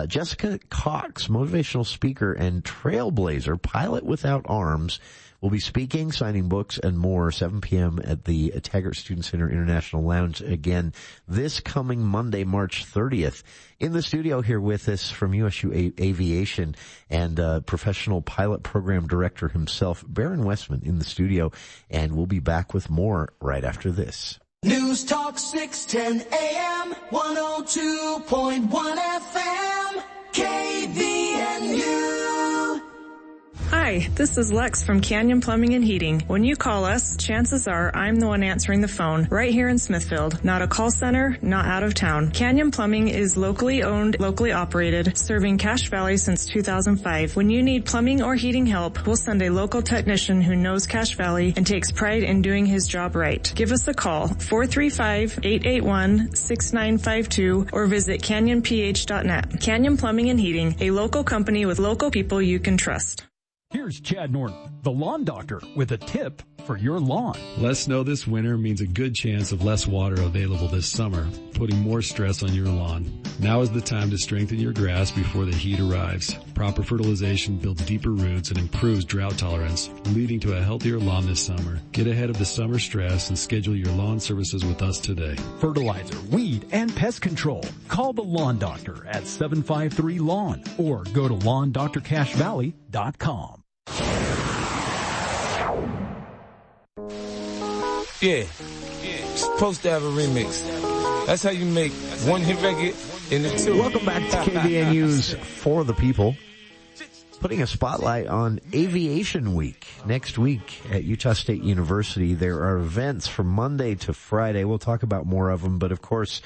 Jessica Cox, motivational speaker and trailblazer, pilot without arms, will be speaking, signing books, and more, 7 p.m. at the Taggart Student Center International Lounge. Again, this coming Monday, March 30th. In the studio here with us from USU Aviation and professional pilot program director himself, Baron Wesemann, in the studio. And we'll be back with more right after this. News Talk 610 AM, 102.1 FM, KVNU. Hi, this is Lex from Canyon Plumbing and Heating. When you call us, chances are I'm the one answering the phone right here in Smithfield. Not a call center, not out of town. Canyon Plumbing is locally owned, locally operated, serving Cache Valley since 2005. When you need plumbing or heating help, we'll send a local technician who knows Cache Valley and takes pride in doing his job right. Give us a call, 435-881-6952, or visit canyonph.net. Canyon Plumbing and Heating, a local company with local people you can trust. Here's Chad Norton, the lawn doctor, with a tip for your lawn. Less snow this winter means a good chance of less water available this summer, putting more stress on your lawn. Now is the time to strengthen your grass before the heat arrives. Proper fertilization builds deeper roots and improves drought tolerance, leading to a healthier lawn this summer. Get ahead of the summer stress and schedule your lawn services with us today. Fertilizer, weed, and pest control. Call the Lawn Doctor at 753-LAWN or go to LawndoctorCacheValley.com. Yeah, supposed to have a remix. That's how you make one hit record in the two. Welcome back to KVNU's For the People. Putting a spotlight on Aviation Week. Next week at Utah State University, there are events from Monday to Friday. We'll talk about more of them, but of course,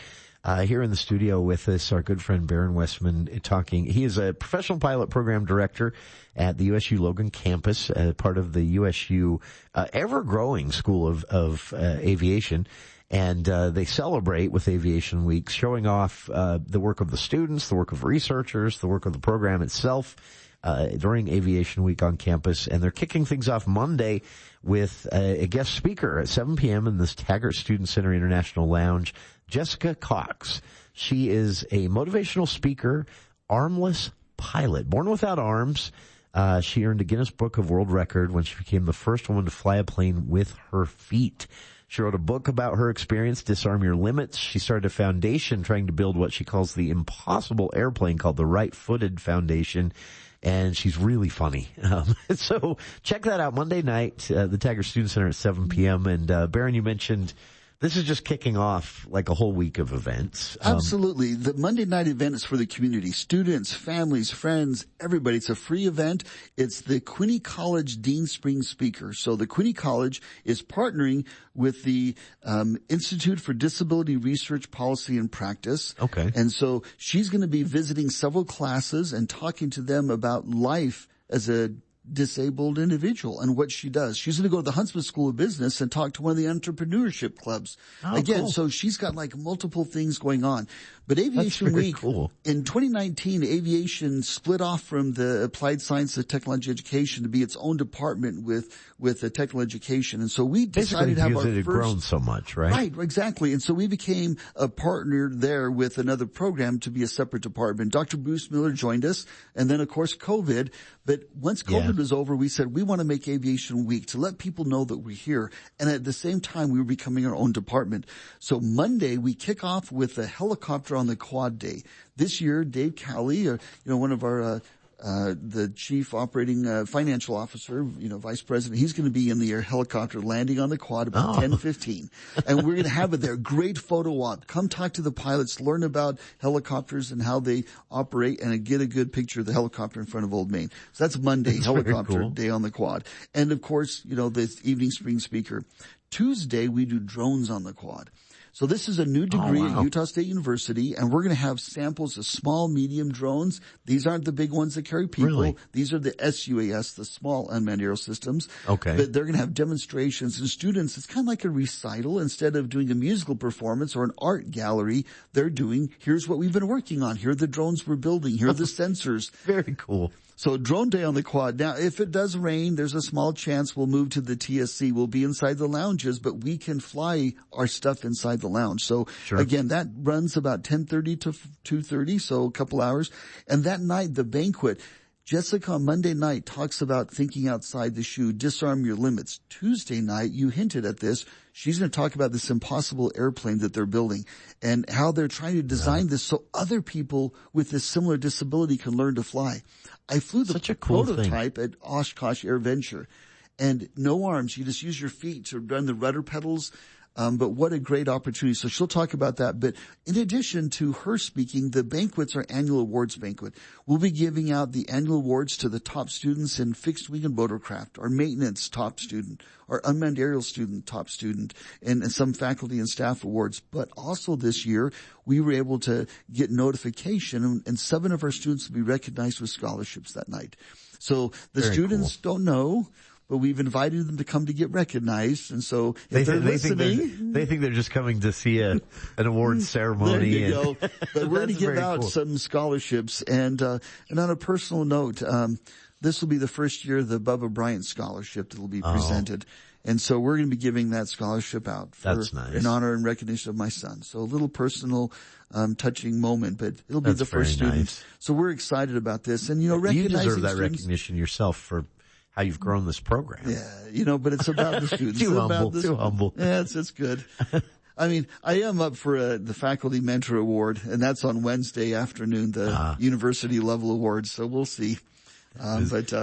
here in the studio with us, our good friend Baron Wesemann talking. He is a professional pilot program director at the USU Logan campus, part of the USU ever-growing School of Aviation. And they celebrate with Aviation Week, showing off the work of the students, the work of researchers, the work of the program itself during Aviation Week on campus. And they're kicking things off Monday with a guest speaker at 7 p.m. in this Taggart Student Center International Lounge, Jessica Cox. She is a motivational speaker, armless pilot, born without arms. She earned a Guinness Book of World Record when she became the first woman to fly a plane with her feet. She wrote a book about her experience, Disarm Your Limits. She started a foundation trying to build what she calls the impossible airplane called the Right-Footed Foundation. And she's really funny. So check that out Monday night, the Taggart Student Center at 7 p.m. And, Baron, you mentioned this is just kicking off like a whole week of events. Absolutely. The Monday night event is for the community, students, families, friends, everybody. It's a free event. It's the Quinney College Dean Spring Speaker. So the Quinney College is partnering with the Institute for Disability Research, Policy, and Practice. Okay. And so she's going to be visiting several classes and talking to them about life as a disabled individual and what she does. She's going to go to the Huntsman School of Business and talk to one of the entrepreneurship clubs. Again, cool. So she's got like multiple things going on. But Aviation Week, cool. In 2019, aviation split off from the Applied Science and Technology Education to be its own department with the technical education. And so we decided to have our it had grown so much, right? Right, exactly. And so we became a partner there with another program to be a separate department. Dr. Bruce Miller joined us, and then of course COVID. But once COVID was over, we said we want to make Aviation Week to let people know that we're here. And at the same time, we were becoming our own department. So Monday, we kick off with a helicopter on the quad day. This year, Dave Cowley, one of our the chief operating financial officer, vice president, he's going to be in the air helicopter landing on the quad about 10:15, and we're going to have it there. Great photo op. Come talk to the pilots, learn about helicopters and how they operate, and get a good picture of the helicopter in front of Old Main. So that's Monday, that's helicopter day on the quad, and of course, the evening spring speaker. Tuesday we do drones on the quad. So this is a new degree at Utah State University, and we're going to have samples of small, medium drones. These aren't the big ones that carry people. Really? These are the SUAS, the small unmanned aerial systems. Okay. But they're going to have demonstrations, and students, it's kind of like a recital. Instead of doing a musical performance or an art gallery, they're doing, here's what we've been working on. Here are the drones we're building. Here are the sensors. Very cool. So drone day on the quad. Now, if it does rain, there's a small chance we'll move to the TSC. We'll be inside the lounges, but we can fly our stuff inside the lounge. So again, that runs about 10:30 to 2:30, so a couple hours. And that night, the banquet, Jessica on Monday night talks about thinking outside the shoe, disarm your limits. Tuesday night, you hinted at this. She's going to talk about this impossible airplane that they're building and how they're trying to design this so other people with this similar disability can learn to fly. I flew the prototype at Oshkosh Air Venture, and no arms. You just use your feet to run the rudder pedals. But what a great opportunity. So she'll talk about that. But in addition to her speaking, the banquet's our annual awards banquet. We'll be giving out the annual awards to the top students in fixed wing and rotorcraft, our maintenance top student, our unmanned aerial student top student, and some faculty and staff awards. But also this year, we were able to get notification, and 7 of our students will be recognized with scholarships that night. So the students don't know, but we've invited them to come to get recognized. And so if they're listening, they think they're just coming to see an awards ceremony. There you go. But we're going to give out some scholarships. And on a personal note, this will be the first year of the Bubba Bryant Scholarship that will be presented. And so we're going to be giving that scholarship out in honor and recognition of my son. So a little personal, touching moment, but it'll be the first student. So we're excited about this. And, recognizing you deserve that students, recognition yourself for how you've grown this program. Yeah, but it's about the students. Too humble. Yeah, it's good. I mean, I am up for the Faculty Mentor Award, and that's on Wednesday afternoon, the university level awards. So we'll see. But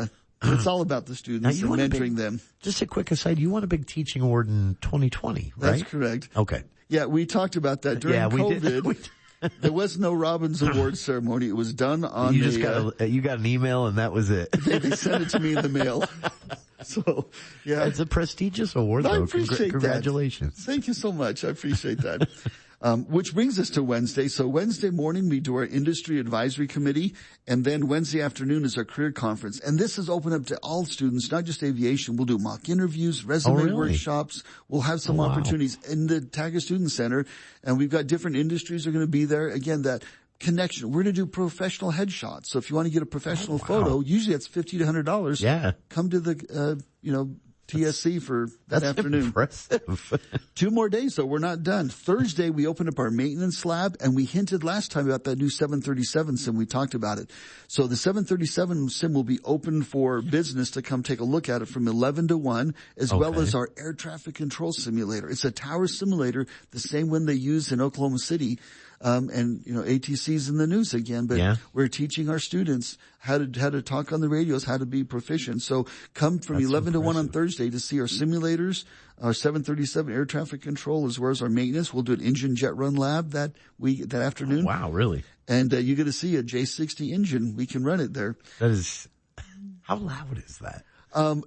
it's all about the students and mentoring them. Just a quick aside, you won a big teaching award in 2020, right? That's correct. Okay. Yeah, we talked about that during COVID. There was no Robbins Award ceremony. It was done on you got an email and that was it. They sent it to me in the mail. So, yeah. It's a prestigious award, though. I appreciate Congratulations. That. Thank you so much. I appreciate that. Which brings us to Wednesday. So Wednesday morning, we do our industry advisory committee, and then Wednesday afternoon is our career conference. And this is open up to all students, not just aviation. We'll do mock interviews, resume workshops. We'll have some opportunities in the Taggart Student Center, and we've got different industries are going to be there. Again, that connection. We're going to do professional headshots. So if you want to get a professional photo, usually it's $50 to $100. Yeah. Come to the, TSC for that afternoon. Impressive. 2 more days though. We're not done. Thursday, we open up our maintenance lab, and we hinted last time about that new 737 sim. We talked about it. So the 737 sim will be open for business to come take a look at it from 11 to 1, as well as our air traffic control simulator. It's a tower simulator, the same one they use in Oklahoma City. ATC's in the news again, but we're teaching our students how to talk on the radios, how to be proficient. So come from 11 to 1 on Thursday to see our simulators, our 737 air traffic control, as well as our maintenance. We'll do an engine jet run lab that afternoon. Oh, wow, really? And you get to see a J60 engine. We can run it there. That is, how loud is that?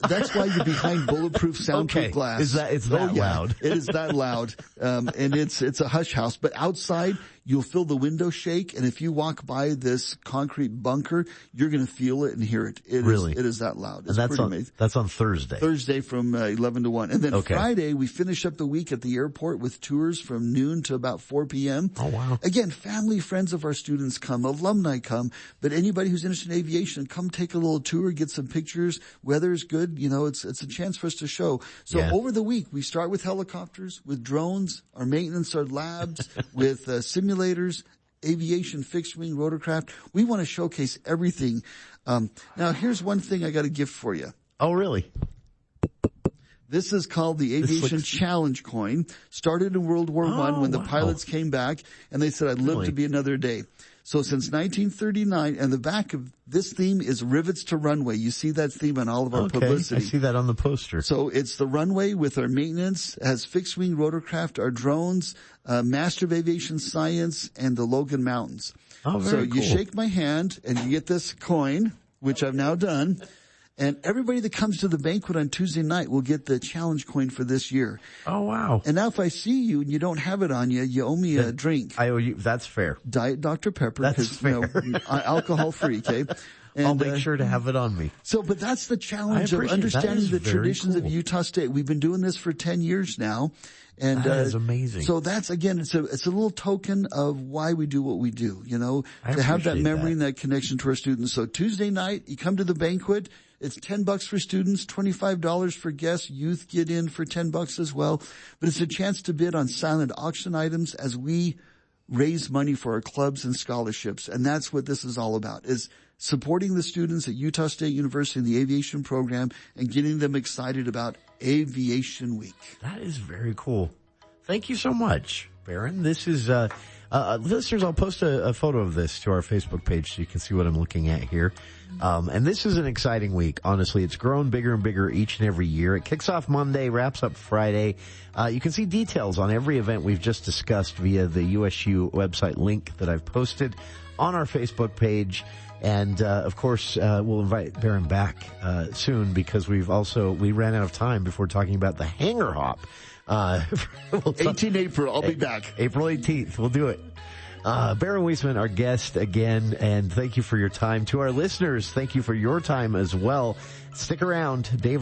That's why you're behind bulletproof soundproof glass. It's that loud? It is that loud. And it's a hush house. But outside, you'll feel the window shake. And if you walk by this concrete bunker, you're going to feel it and hear it. It is that loud. It's pretty amazing. That's on Thursday. Thursday from 11 to 1. And then Friday, we finish up the week at the airport with tours from noon to about 4 p.m. Oh, wow. Again, family, friends of our students come, alumni come, but anybody who's interested in aviation, come take a little tour, get some pictures. Weather's good. It's a chance for us to show. So over the week, we start with helicopters, with drones, our maintenance, our labs, with simulators, aviation, fixed wing, rotorcraft. We want to showcase everything. Now here's one thing I got a gift for you. Oh, really? This is called the Aviation Challenge coin. Started in World War I when the pilots came back and they said, I'd live to be another day. So since 1939, and the back of this theme is Rivets to Runway. You see that theme on all of our publicity. I see that on the poster. So it's the runway with our maintenance, has fixed wing rotorcraft, our drones, Master of Aviation Science, and the Logan Mountains. Oh, very cool. You shake my hand and you get this coin, which I've now done. And everybody that comes to the banquet on Tuesday night will get the challenge coin for this year. Oh, wow. And now if I see you and you don't have it on you, you owe me a drink. I owe you. That's fair. Diet Dr. Pepper. That's fair. Alcohol free, okay? And, I'll make sure to have it on me. So, but that's the challenge of understanding the traditions of Utah State. We've been doing this for 10 years now. And, that is amazing. So that's, again, it's a little token of why we do what we do, to have that memory and that connection to our students. So Tuesday night, you come to the banquet. It's $10 for students, $25 for guests. Youth get in for $10 as well. But it's a chance to bid on silent auction items as we raise money for our clubs and scholarships. And that's what this is all about, is supporting the students at Utah State University in the aviation program and getting them excited about Aviation Week. That is very cool. Thank you so much, Baron. This is, listeners, I'll post a photo of this to our Facebook page so you can see what I'm looking at here. And this is an exciting week. Honestly, it's grown bigger and bigger each and every year. It kicks off Monday, wraps up Friday. You can see details on every event we've just discussed via the USU website link that I've posted on our Facebook page. And, of course, we'll invite Baron back, soon because we ran out of time before talking about the Hangar Hop. 18 April, I'll be back. April 18th, we'll do it. Baron Wesemann, our guest again, and thank you for your time. To our listeners, thank you for your time as well. Stick around. Dave